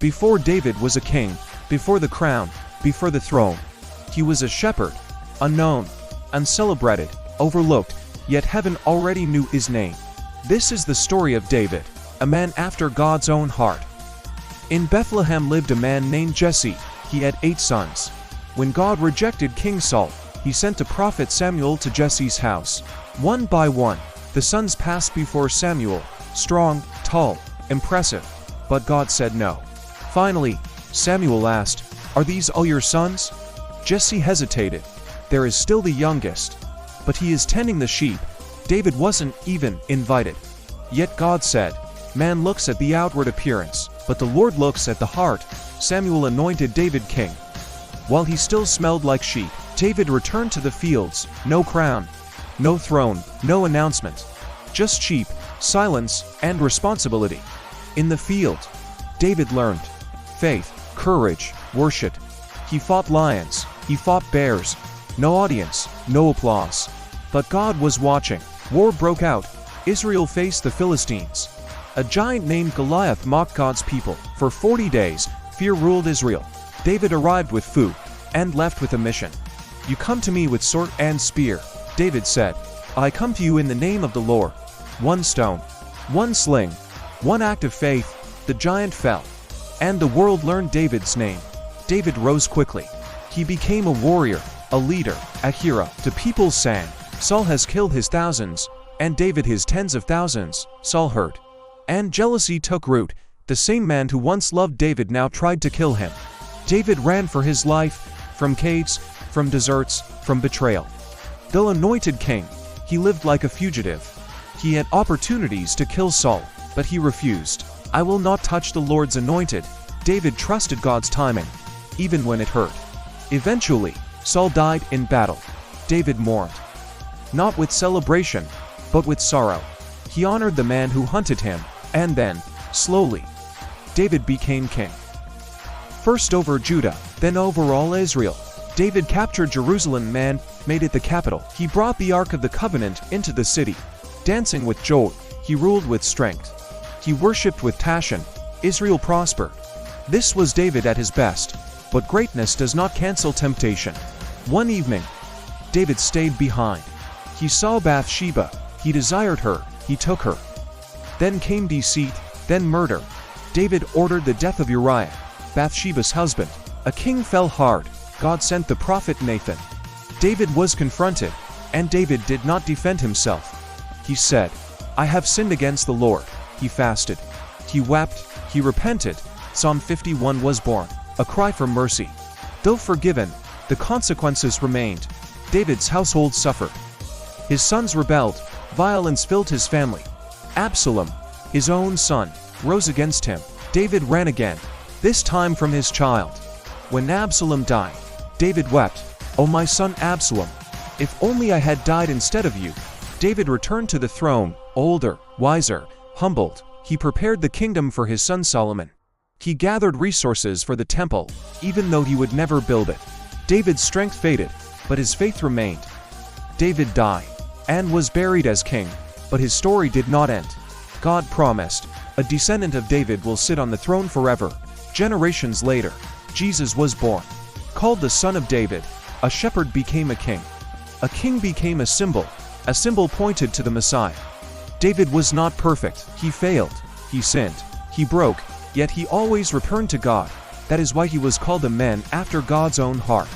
Before David was a king, before the crown, before the throne. He was a shepherd, unknown, uncelebrated, overlooked, yet heaven already knew his name. This is the story of David, a man after God's own heart. In Bethlehem lived a man named Jesse. He had 8 sons. When God rejected King Saul, he sent the prophet Samuel to Jesse's house. One by one, the sons passed before Samuel, strong, tall, impressive. But God said no. Finally, Samuel asked, "Are these all your sons?" Jesse hesitated. There is still the youngest, but he is tending the sheep. David wasn't even invited. Yet God said, "Man looks at the outward appearance, but the Lord looks at the heart." Samuel anointed David king. While he still smelled like sheep, David returned to the fields. No crown, no throne, no announcement. Just sheep, silence, and responsibility. In the field, David learned faith, courage, worship. He fought lions, he fought bears. No audience, no applause. But God was watching. War broke out. Israel faced the Philistines. A giant named Goliath mocked God's people. For 40 days, fear ruled Israel. David arrived with food and left with a mission. "You come to me with sword and spear," David said. "I come to you in the name of the Lord." One stone, one sling, one act of faith, the giant fell. And the world learned David's name. David rose quickly. He became a warrior, a leader, a hero. The people sang, "Saul has killed his thousands, and David his tens of thousands." Saul heard, and jealousy took root. The same man who once loved David now tried to kill him. David ran for his life, from caves, from deserts, from betrayal. Though anointed king, he lived like a fugitive. He had opportunities to kill Saul, but he refused. "I will not touch the Lord's anointed." David trusted God's timing, even when it hurt. Eventually, Saul died in battle. David mourned, not with celebration, but with sorrow. He honored the man who hunted him, and then, slowly, David became king. First over Judah, then over all Israel. David captured Jerusalem and made it the capital. He brought the Ark of the Covenant into the city. Dancing with joy, he ruled with strength. He worshipped with passion. Israel prospered. This was David at his best. But greatness does not cancel temptation. One evening, David stayed behind. He saw Bathsheba. He desired her. He took her. Then came deceit, then murder. David ordered the death of Uriah, Bathsheba's husband. A king fell hard. God sent the prophet Nathan. David was confronted, and David did not defend himself. He said, "I have sinned against the Lord." He fasted. He wept. He repented. Psalm 51 was born, a cry for mercy. Though forgiven, the consequences remained. David's household suffered. His sons rebelled. Violence filled his family. Absalom, his own son, rose against him. David ran again, this time from his child. When Absalom died, David wept, "Oh my son Absalom, if only I had died instead of you." David returned to the throne, older, wiser, humbled. He prepared the kingdom for his son Solomon. He gathered resources for the temple, even though he would never build it. David's strength faded, but his faith remained. David died and was buried as king, but his story did not end. God promised, a descendant of David will sit on the throne forever. Generations later, Jesus was born. Called the Son of David, a shepherd became a king. A king became a symbol pointed to the Messiah. David was not perfect. He failed. He sinned. He broke. Yet he always returned to God. That is why he was called a man after God's own heart.